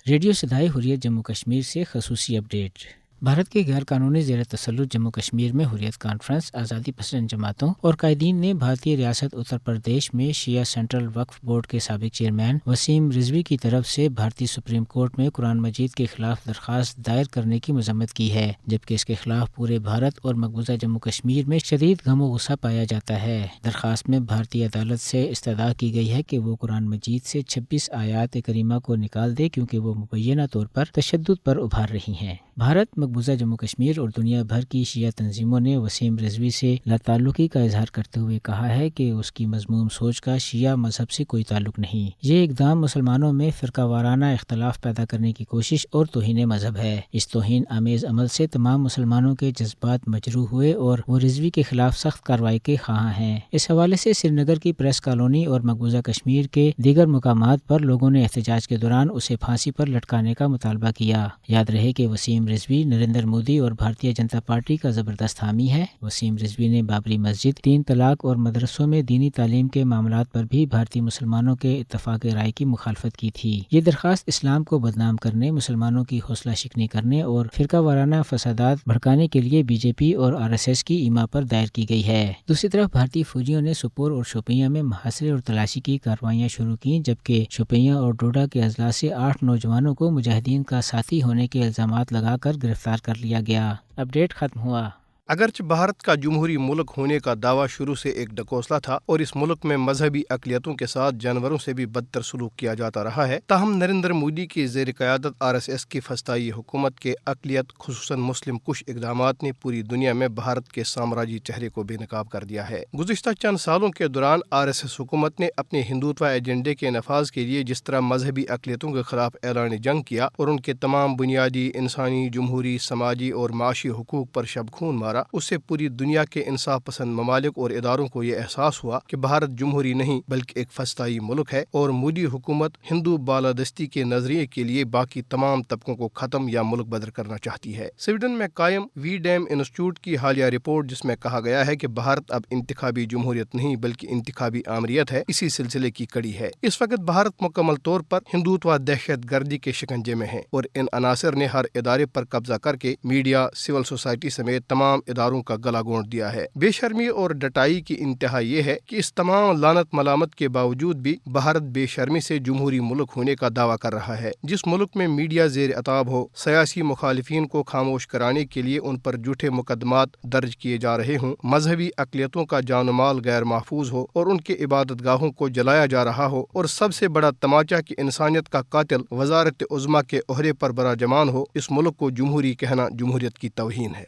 Radio صدائے حریت جموں کشمیر سے خصوصی اپڈیٹ۔ بھارت کے غیر قانونی زیر تسلط جموں کشمیر میں حریت کانفرنس، آزادی پسند جماعتوں اور قائدین نے بھارتی ریاست اتر پردیش میں شیعہ سینٹرل وقف بورڈ کے سابق چیئرمین وسیم رضوی کی طرف سے بھارتی سپریم کورٹ میں قرآن مجید کے خلاف درخواست دائر کرنے کی مذمت کی ہے، جبکہ اس کے خلاف پورے بھارت اور مقبوضہ جموں کشمیر میں شدید غم و غصہ پایا جاتا ہے۔ درخواست میں بھارتی عدالت سے استدعا کی گئی ہے کہ وہ قرآن مجید سے 26 آیات کریمہ کو نکال دے کیونکہ وہ مبینہ طور پر تشدد پر ابھار رہی ہیں۔ بھارت، مقبوضہ جموں کشمیر اور دنیا بھر کی شیعہ تنظیموں نے وسیم رضوی سے لاتعلقی کا اظہار کرتے ہوئے کہا ہے کہ اس کی مذموم سوچ کا شیعہ مذہب سے کوئی تعلق نہیں۔ یہ اقدام مسلمانوں میں فرقہ وارانہ اختلاف پیدا کرنے کی کوشش اور توہین مذہب ہے۔ اس توہین آمیز عمل سے تمام مسلمانوں کے جذبات مجروح ہوئے اور وہ رضوی کے خلاف سخت کارروائی کے خواہاں ہیں۔ اس حوالے سے سری نگر کی پریس کالونی اور مقبوضہ کشمیر کے دیگر مقامات پر لوگوں نے احتجاج کے دوران اسے پھانسی پر لٹکانے کا مطالبہ کیا۔ یاد رہے کہ وسیم رضوی نریندر مودی اور بھارتیہ جنتا پارٹی کا زبردست حامی ہے۔ وسیم رضوی نے بابری مسجد، 3 طلاق اور مدرسوں میں دینی تعلیم کے معاملات پر بھی بھارتی مسلمانوں کے اتفاق رائے کی مخالفت کی تھی۔ یہ درخواست اسلام کو بدنام کرنے، مسلمانوں کی حوصلہ شکنی کرنے اور فرقہ وارانہ فسادات بھڑکانے کے لیے بی جے پی اور RSS کی ایما پر دائر کی گئی ہے۔ دوسری طرف بھارتی فوجیوں نے سپور اور شوپیاں میں محاصرے اور تلاشی کی کارروائیاں شروع کیں، جبکہ شوپیاں اور ڈوڈا کے اضلاع سے 8 نوجوانوں کو مجاہدین کا ساتھی ہونے کے الزامات لگا کر گرفتار کر لیا گیا۔ اپڈیٹ ختم ہوا۔ اگرچہ بھارت کا جمہوری ملک ہونے کا دعویٰ شروع سے ایک ڈکوسلا تھا اور اس ملک میں مذہبی اقلیتوں کے ساتھ جانوروں سے بھی بدتر سلوک کیا جاتا رہا ہے، تاہم نریندر مودی کی زیر قیادت RSS کی فسطائی حکومت کے اقلیت خصوصاً مسلم کش اقدامات نے پوری دنیا میں بھارت کے سامراجی چہرے کو بے نقاب کر دیا ہے۔ گزشتہ چند سالوں کے دوران RSS حکومت نے اپنے ہندوتوا ایجنڈے کے نفاذ کے لیے جس طرح مذہبی اقلیتوں کے خلاف اعلان جنگ کیا اور ان کے تمام بنیادی انسانی، جمہوری، سماجی اور معاشی حقوق پر شب خون مارا، اس سے پوری دنیا کے انصاف پسند ممالک اور اداروں کو یہ احساس ہوا کہ بھارت جمہوری نہیں بلکہ ایک فسطائی ملک ہے اور مودی حکومت ہندو بالادستی کے نظریے کے لیے باقی تمام طبقوں کو ختم یا ملک بدر کرنا چاہتی ہے۔ سویڈن میں قائم وی ڈیم انسٹیٹیوٹ کی حالیہ رپورٹ، جس میں کہا گیا ہے کہ بھارت اب انتخابی جمہوریت نہیں بلکہ انتخابی آمریت ہے، اسی سلسلے کی کڑی ہے۔ اس وقت بھارت مکمل طور پر ہندوتوا دہشت گردی کے شکنجے میں ہے اور ان عناصر نے ہر ادارے پر قبضہ کر کے میڈیا، سول سوسائٹی سمیت تمام اداروں کا گلا گھونٹ دیا ہے۔ بے شرمی اور ڈٹائی کی انتہا یہ ہے کہ اس تمام لعنت ملامت کے باوجود بھی بھارت بے شرمی سے جمہوری ملک ہونے کا دعویٰ کر رہا ہے۔ جس ملک میں میڈیا زیر عتاب ہو، سیاسی مخالفین کو خاموش کرانے کے لیے ان پر جھوٹے مقدمات درج کیے جا رہے ہوں، مذہبی اقلیتوں کا جان و مال غیر محفوظ ہو اور ان کے عبادت گاہوں کو جلایا جا رہا ہو، اور سب سے بڑا تماچا کہ انسانیت کا قاتل وزارت عظمیٰ کے عہدے پر براجمان ہو، اس ملک کو جمہوری کہنا جمہوریت کی توہین ہے۔